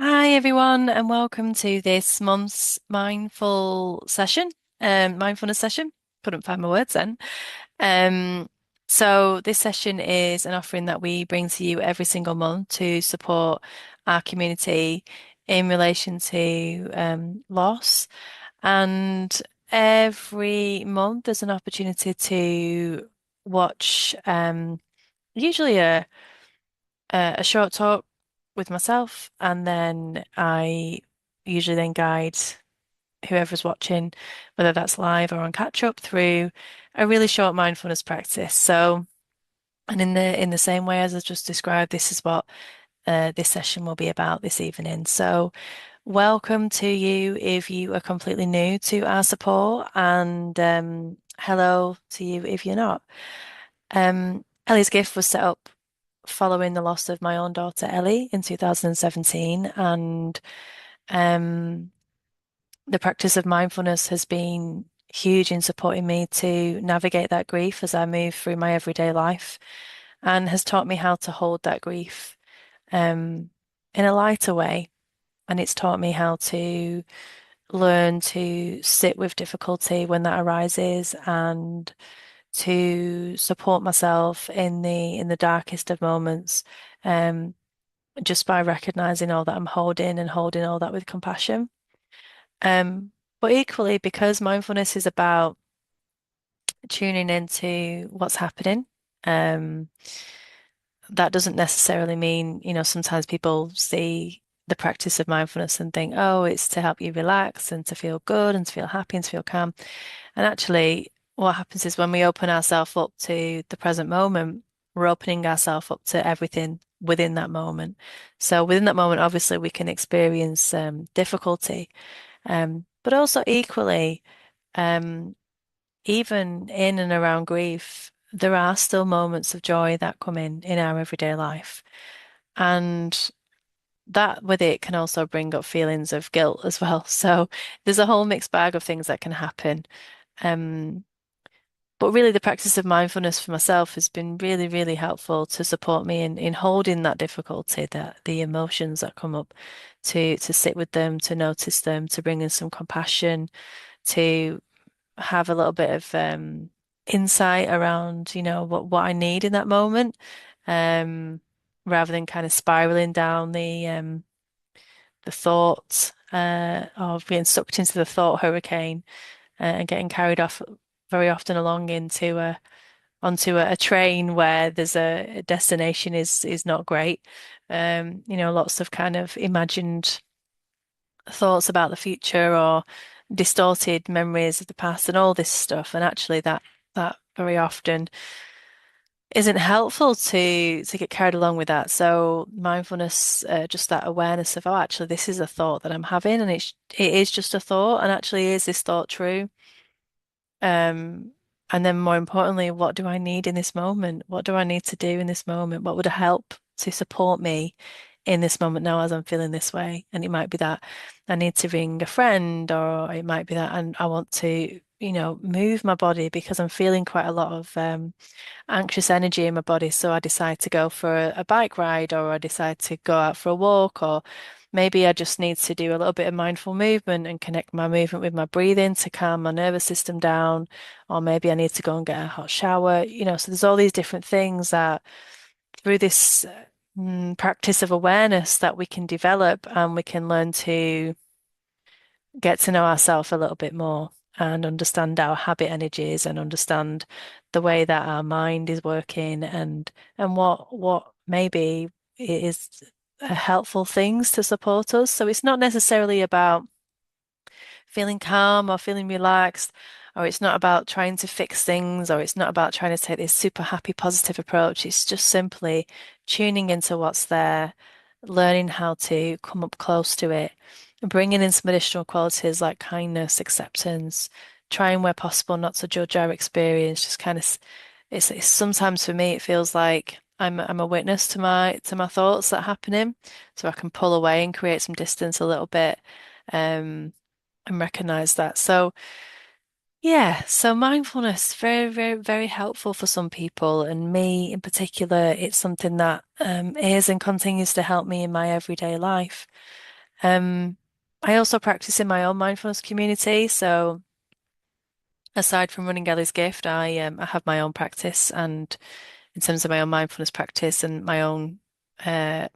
Hi, everyone, and welcome to this month's mindfulness session. Couldn't find my words then. Um, so this session is an offering that we bring to you every single month to support our community in relation to loss. And every month there's an opportunity to watch usually a short talk with myself, and then I usually then guide whoever's watching, whether that's live or on catch up, through a really short mindfulness practice. So, and in the same way as I just described, this is what this session will be about this evening. So, welcome to you if you are completely new to our support, and hello to you if you're not. Ellie's Gift was set up following the loss of my own daughter Ellie in 2017, and um, the practice of mindfulness has been huge in supporting me to navigate that grief as I move through my everyday life, and has taught me how to hold that grief um, in a lighter way. And it's taught me how to learn to sit with difficulty when that arises, and to support myself in the darkest of moments, um, just by recognizing all that I'm holding and holding all that with compassion. Um, but equally, because mindfulness is about tuning into what's happening, um, that doesn't necessarily mean, sometimes people see the practice of mindfulness and think, oh, it's to help you relax and to feel good and to feel happy and to feel calm. And actually, what happens is when we open ourselves up to the present moment, we're opening ourselves up to everything within that moment. So within that moment, obviously, we can experience difficulty, but also equally, um, even in and around grief, there are still moments of joy that come in our everyday life. And that with it can also bring up feelings of guilt as well. So there's a whole mixed bag of things that can happen. Um, but really, the practice of mindfulness for myself has been really, really helpful to support me in holding that difficulty, that the emotions that come up, to sit with them, to notice them, to bring in some compassion, to have a little bit of insight around, what I need in that moment, um, rather than kind of spiraling down the thought of being sucked into the thought hurricane, and getting carried off very often along into onto a train where there's a destination is not great. Lots of kind of imagined thoughts about the future or distorted memories of the past and all this stuff. And actually that very often isn't helpful to get carried along with that. So mindfulness, just that awareness of, oh, actually this is a thought that I'm having, and it is just a thought, and actually is this thought true? Um, and then more importantly, what do I need in this moment? What do I need to do in this moment? What would help to support me in this moment now as I'm feeling this way? And it might be that I need to ring a friend, or it might be that I want to, move my body because I'm feeling quite a lot of anxious energy in my body. So I decide to go for a bike ride, or I decide to go out for a walk, or maybe I just need to do a little bit of mindful movement and connect my movement with my breathing to calm my nervous system down. Or maybe I need to go and get a hot shower. So there's all these different things that through this practice of awareness that we can develop, and we can learn to get to know ourselves a little bit more and understand our habit energies, and understand the way that our mind is working, and what maybe is helpful things to support us. So it's not necessarily about feeling calm or feeling relaxed, or it's not about trying to fix things, or it's not about trying to take this super happy, positive approach. It's just simply tuning into what's there, learning how to come up close to it, and bringing in some additional qualities like kindness, acceptance, trying where possible not to judge our experience. Just kind of, it's sometimes for me it feels like I'm a witness to my thoughts that are happening, so I can pull away and create some distance a little bit. And recognize that. So, yeah, so mindfulness, very, very, very helpful for some people. And me in particular, it's something that is and continues to help me in my everyday life. Um, I also practice in my own mindfulness community. So aside from running Ellie's Gift, I have my own practice, and in terms of my own mindfulness practice and my own uh,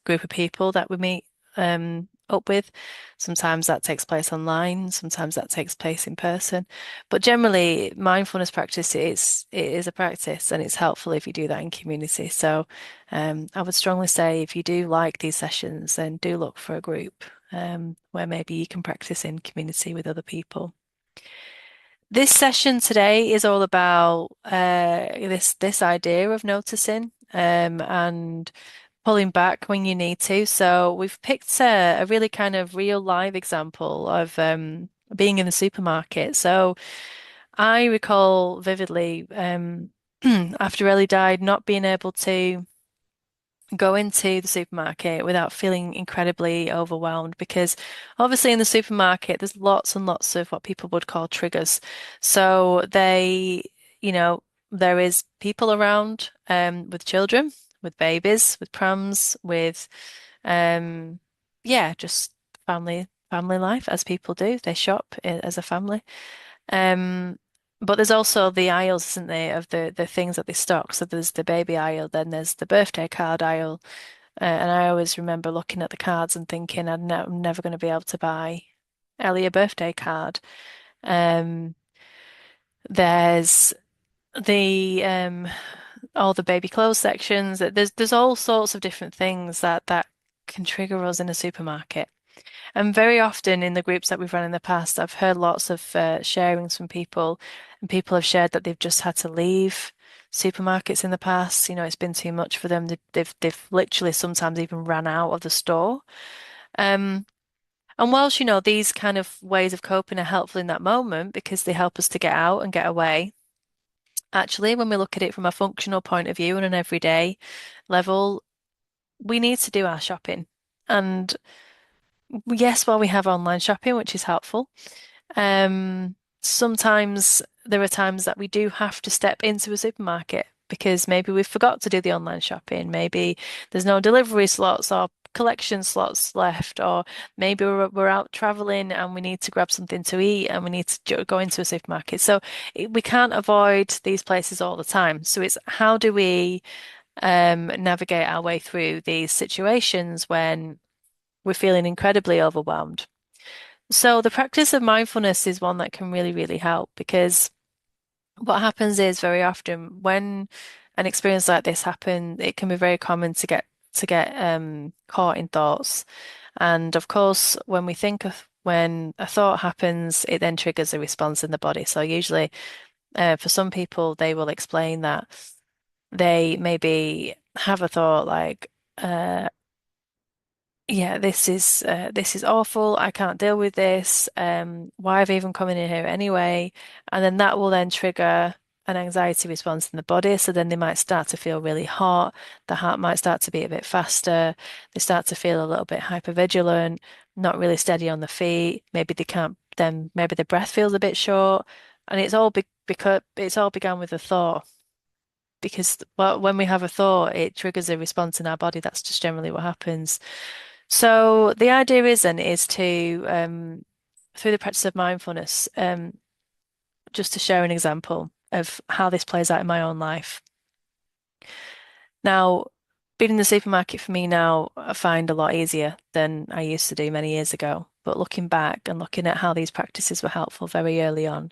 group of people that we meet up with. Sometimes that takes place online, sometimes that takes place in person. But generally, mindfulness practice is a practice, and it's helpful if you do that in community. So I would strongly say if you do like these sessions, then do look for a group where maybe you can practice in community with other people. This session today is all about this idea of noticing and pulling back when you need to. So we've picked a really kind of real live example of being in the supermarket. So I recall vividly after Ellie died, not being able to go into the supermarket without feeling incredibly overwhelmed because obviously in the supermarket there's lots and lots of what people would call triggers. So you know, there is people around with children, with babies, with prams, with um just family life as people do. They shop as a family. Um, but there's also the aisles, isn't there, of the things that they stock. So there's the baby aisle, then there's the birthday card aisle, and I always remember looking at the cards and thinking I'm never going to be able to buy Ellie a birthday card. Um, there's the all the baby clothes sections. There's all sorts of different things that can trigger us in a supermarket. And very often in the groups that we've run in the past, I've heard lots of sharings from people, and people have shared that they've just had to leave supermarkets in the past. You know, it's been too much for them. They've literally sometimes even ran out of the store. Um, and whilst, these kind of ways of coping are helpful in that moment because they help us to get out and get away, actually, when we look at it from a functional point of view and an everyday level, we need to do our shopping. And yes, while we have online shopping, which is helpful, sometimes there are times that we do have to step into a supermarket because maybe we forgot to do the online shopping. Maybe there's no delivery slots or collection slots left, or maybe we're out traveling and we need to grab something to eat and we need to go into a supermarket. So we can't avoid these places all the time. So it's how do we navigate our way through these situations when we're feeling incredibly overwhelmed. So the practice of mindfulness is one that can really, really help because what happens is very often when an experience like this happens, it can be very common to get caught in thoughts. And of course, when a thought happens, it then triggers a response in the body. So usually, for some people, they will explain that they maybe have a thought like, yeah, this is awful. I can't deal with this. Why have I even come in here anyway? And then that will then trigger an anxiety response in the body. So then they might start to feel really hot. The heart might start to beat a bit faster. They start to feel a little bit hypervigilant, not really steady on the feet. Maybe they can't. Then maybe the breath feels a bit short, and it's all because it's all began with a thought. Because well, when we have a thought, it triggers a response in our body. That's just generally what happens. So the idea is to through the practice of mindfulness, just to share an example of how this plays out in my own life. Now, being in the supermarket for me now, I find a lot easier than I used to do many years ago. But looking back and looking at how these practices were helpful very early on,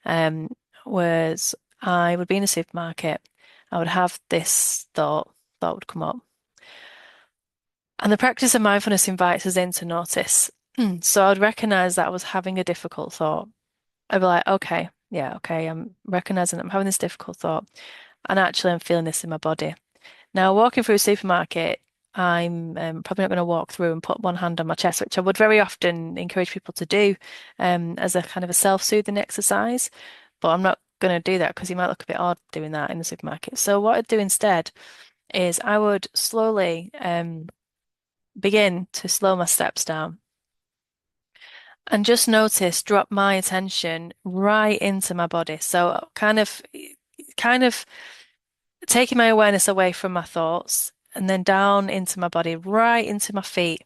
um, was I would be in a supermarket, I would have this thought would come up. And the practice of mindfulness invites us in to notice. So I'd recognize that I was having a difficult thought. I'd be like, okay, yeah, okay, I'm recognizing that I'm having this difficult thought. And actually, I'm feeling this in my body. Now, walking through a supermarket, I'm probably not going to walk through and put one hand on my chest, which I would very often encourage people to do as a kind of a self-soothing exercise. But I'm not going to do that because you might look a bit odd doing that in the supermarket. So what I'd do instead is I would slowly begin to slow my steps down and just notice, drop my attention right into my body. So kind of taking my awareness away from my thoughts and then down into my body, right into my feet.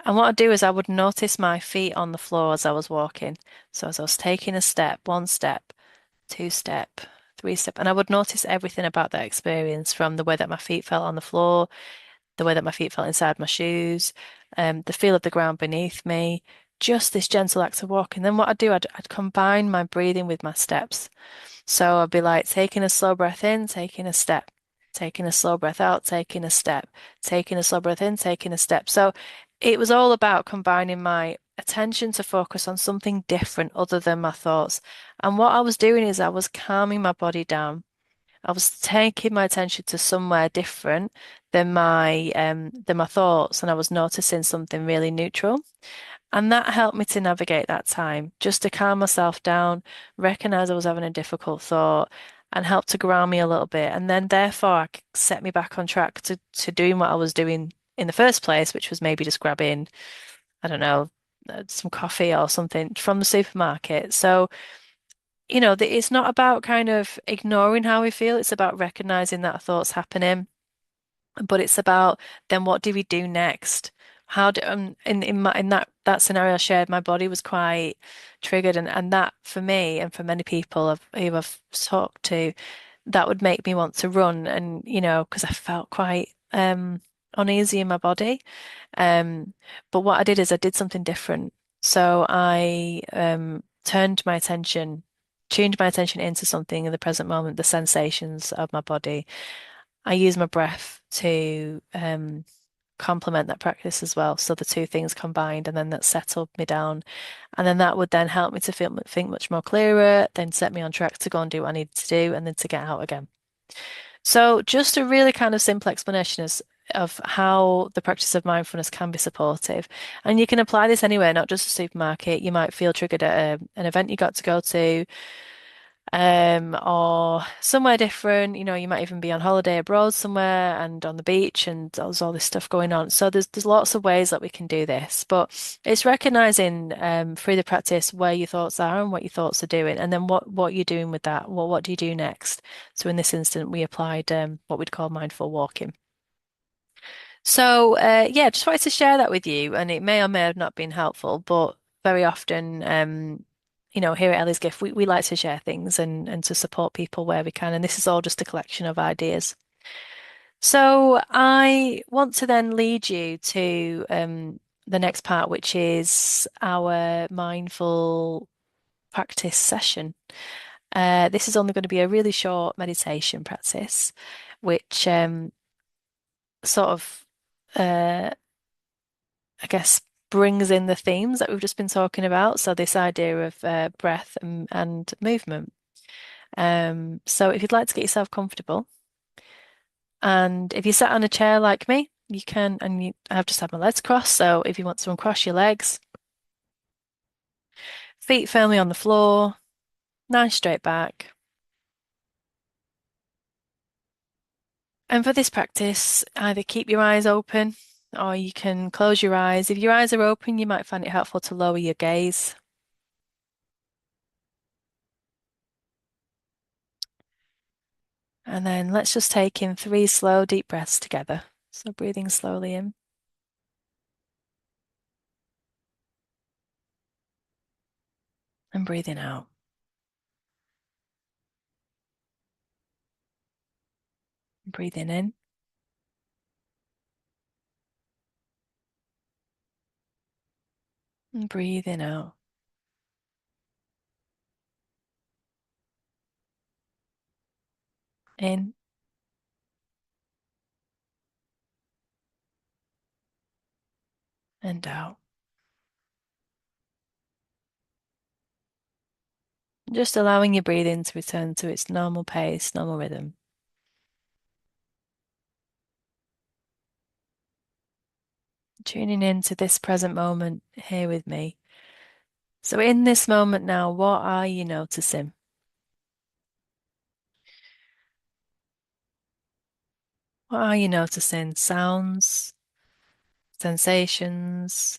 And what I'd do is I would notice my feet on the floor as I was walking. So as I was taking a step, one step, two step, three step, and I would notice everything about that experience from the way that my feet felt on the floor, the way that my feet felt inside my shoes, the feel of the ground beneath me, just this gentle act of walking. Then what I'd do, I'd combine my breathing with my steps. So I'd be like taking a slow breath in, taking a step, taking a slow breath out, taking a step, taking a slow breath in, taking a step. So it was all about combining my attention to focus on something different other than my thoughts. And what I was doing is I was calming my body down. I was taking my attention to somewhere different than my thoughts, and I was noticing something really neutral. And that helped me to navigate that time, just to calm myself down, recognize I was having a difficult thought, and help to ground me a little bit. And then, therefore, set me back on track to doing what I was doing in the first place, which was maybe just grabbing, I don't know, some coffee or something from the supermarket. So, it's not about kind of ignoring how we feel, it's about recognizing that a thought's happening. But it's about then what do we do next? How do in that scenario I shared, my body was quite triggered, and that for me and for many people who I've talked to, that would make me want to run, and because I felt quite uneasy in my body. Um, but what I did is I did something different. So I tuned my attention into something in the present moment, the sensations of my body. I use my breath to complement that practice as well. So the two things combined, and then that settled me down, and then that would then help me to think much more clearer, then set me on track to go and do what I needed to do, and then to get out again. So just a really kind of simple explanation of how the practice of mindfulness can be supportive, and you can apply this anywhere, not just a supermarket. You might feel triggered at an event you got to go to, or somewhere different. You might even be on holiday abroad somewhere and on the beach, and there's all this stuff going on. So there's lots of ways that we can do this, but it's recognizing through the practice where your thoughts are and what your thoughts are doing, and then what you're doing with that. Well, what do you do next? So in this instant, we applied what we'd call mindful walking. So yeah, just wanted to share that with you, and it may or may have not been helpful, but very often, here at Ellie's Gift, we like to share things and to support people where we can, and this is all just a collection of ideas. So I want to then lead you to the next part, which is our mindful practice session. This is only going to be a really short meditation practice, which sort of uh, I guess, brings in the themes that we've just been talking about. So this idea of breath and movement. So if you'd like to get yourself comfortable, and if you sat on a chair like me, you can, and I've just had my legs crossed. So if you want to uncross your legs, feet firmly on the floor, nice straight back. And for this practice, either keep your eyes open or you can close your eyes. If your eyes are open, you might find it helpful to lower your gaze. And then let's just take in three slow, deep breaths together. So breathing slowly in and breathing out. Breathing in and breathing out. In and out. Just allowing your breathing to return to its normal pace, normal rhythm. Tuning into this present moment here with me. So, in this moment now, what are you noticing? What are you noticing? Sounds, sensations.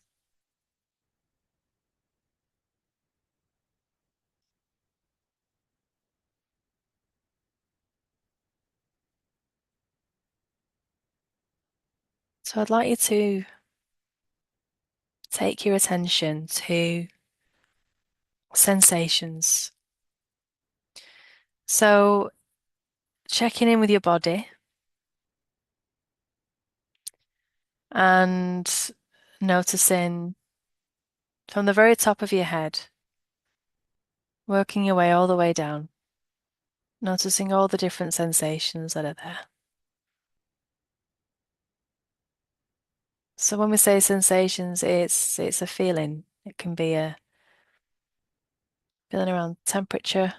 So, I'd like you to take your attention to sensations. So, checking in with your body and noticing from the very top of your head, working your way all the way down, noticing all the different sensations that are there. So when we say sensations, it's a feeling. It can be a feeling around temperature,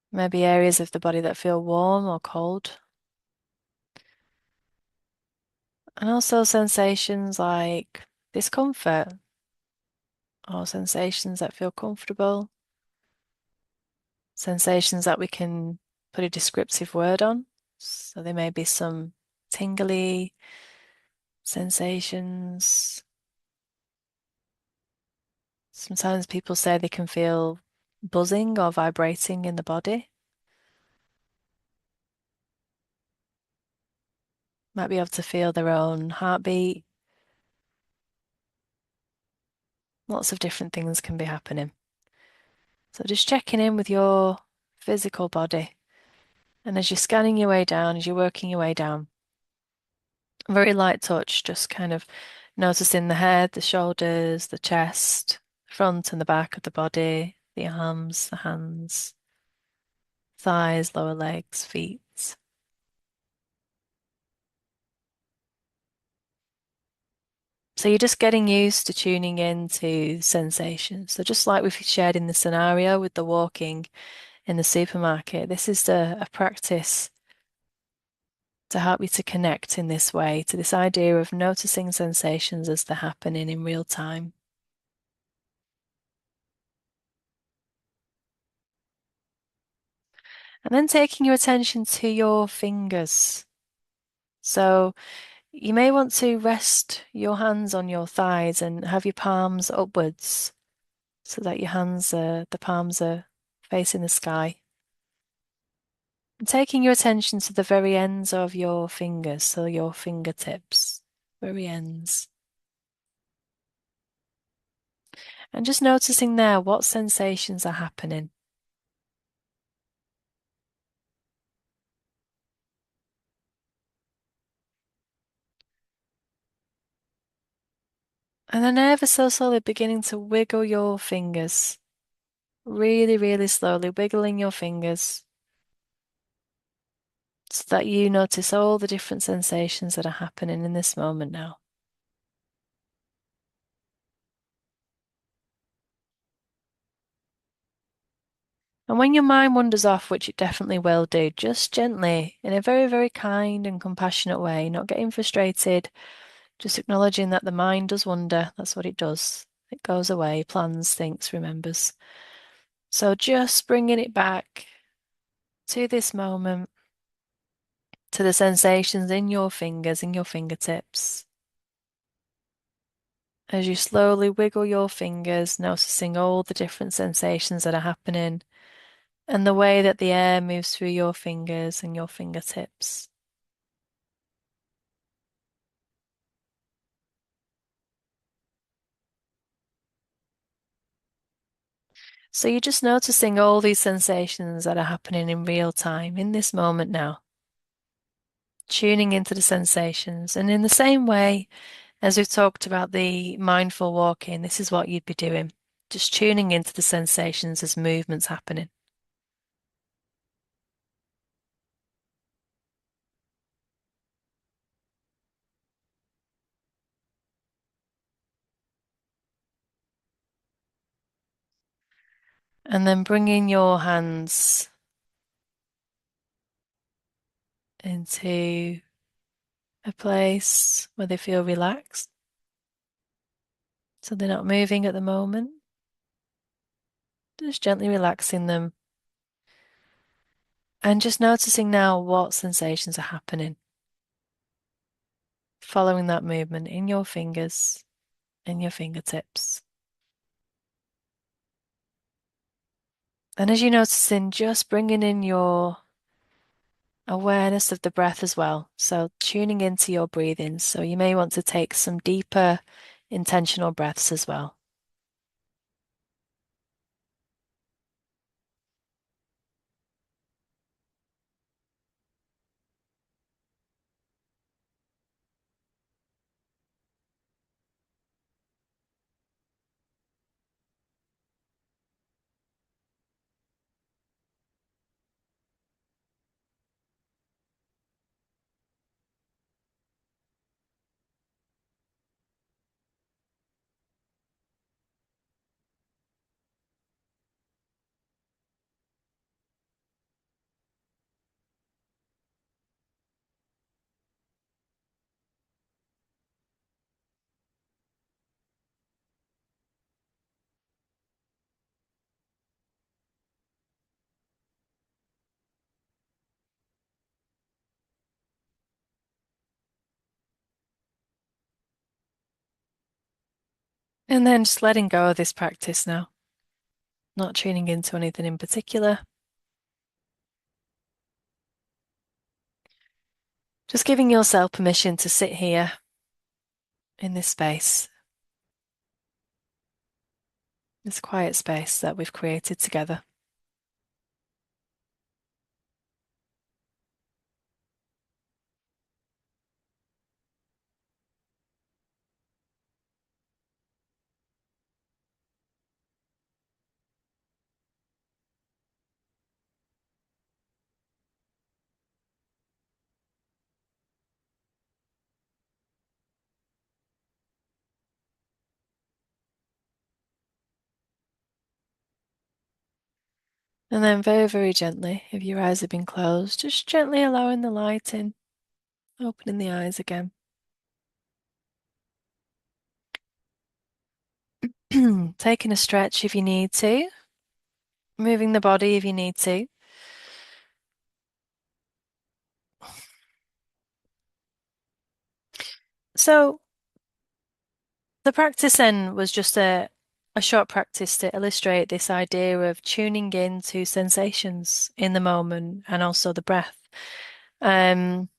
maybe areas of the body that feel warm or cold. And also sensations like discomfort or sensations that feel comfortable, sensations that we can put a descriptive word on. So there may be some tingly sensations. Sometimes people say they can feel buzzing or vibrating in the body. Might be able to feel their own heartbeat. Lots of different things can be happening. So just checking in with your physical body. And as you're scanning your way down, as you're working your way down, very light touch, just kind of noticing the head, the shoulders, the chest, front and the back of the body, the arms, the hands, thighs, lower legs, feet. So you're just getting used to tuning into sensations. So just like we've shared in the scenario with the walking in the supermarket, this is a practice to help you to connect in this way to this idea of noticing sensations as they're happening in real time. And then taking your attention to your fingers. So you may want to rest your hands on your thighs and have your palms upwards so that your the palms are facing the sky. And taking your attention to the very ends of your fingers, so your fingertips, very ends. And just noticing there what sensations are happening. And then ever so slowly beginning to wiggle your fingers. Really, really slowly wiggling your fingers so that you notice all the different sensations that are happening in this moment now. And when your mind wanders off, which it definitely will do, just gently, in a very, very kind and compassionate way, not getting frustrated, just acknowledging that the mind does wander. That's what it does. It goes away, plans, thinks, remembers. So just bringing it back to this moment, to the sensations in your fingers, in your fingertips. As you slowly wiggle your fingers, noticing all the different sensations that are happening and the way that the air moves through your fingers and your fingertips. So you're just noticing all these sensations that are happening in real time, in this moment now, tuning into the sensations. And in the same way as we've talked about the mindful walking, this is what you'd be doing, just tuning into the sensations as movements happening. And then bringing your hands into a place where they feel relaxed. So they're not moving at the moment. Just gently relaxing them. And just noticing now what sensations are happening. Following that movement in your fingers, in your fingertips. And as you're noticing, just bringing in your awareness of the breath as well. So tuning into your breathing. So you may want to take some deeper intentional breaths as well. And then just letting go of this practice now, not tuning into anything in particular. Just giving yourself permission to sit here in this space, this quiet space that we've created together. And then very, very gently, if your eyes have been closed, just gently allowing the light in, opening the eyes again. Taking a stretch if you need to, moving the body if you need to. So the practice then was just a short practice to illustrate this idea of tuning in to sensations in the moment and also the breath. Um,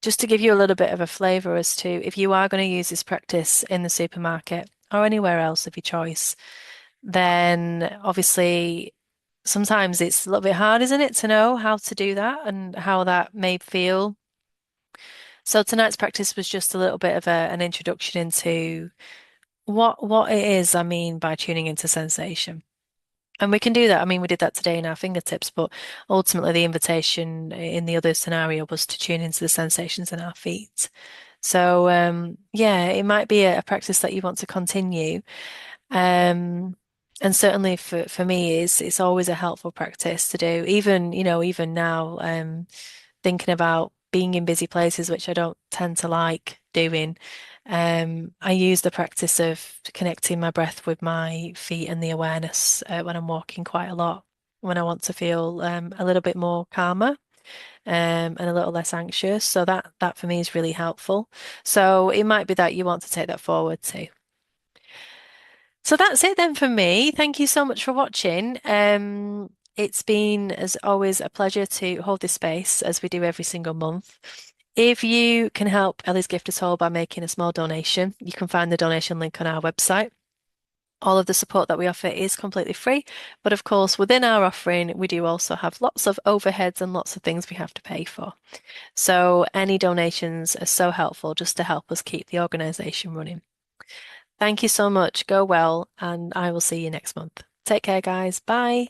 just to give you a little bit of a flavor as to if you are going to use this practice in the supermarket or anywhere else of your choice, then obviously sometimes it's a little bit hard, isn't it, to know how to do that and how that may feel. So tonight's practice was just a little bit of an introduction into what it is I mean by tuning into sensation. And we can do that. I mean, we did that today in our fingertips, but ultimately the invitation in the other scenario was to tune into the sensations in our feet. So yeah, it might be a practice that you want to continue. Um, and certainly for me, it's always a helpful practice to do. Even, even now, thinking about being in busy places, which I don't tend to like doing. I use the practice of connecting my breath with my feet and the awareness when I'm walking quite a lot, when I want to feel a little bit more calmer and a little less anxious. So that for me is really helpful. So it might be that you want to take that forward too. So that's it then for me. Thank you so much for watching. It's been, as always, a pleasure to hold this space as we do every single month. If you can help Ellie's Gift at all by making a small donation, you can find the donation link on our website. All of the support that we offer is completely free, but of course, within our offering, we do also have lots of overheads and lots of things we have to pay for. So any donations are so helpful just to help us keep the organisation running. Thank you so much. Go well, and I will see you next month. Take care, guys. Bye.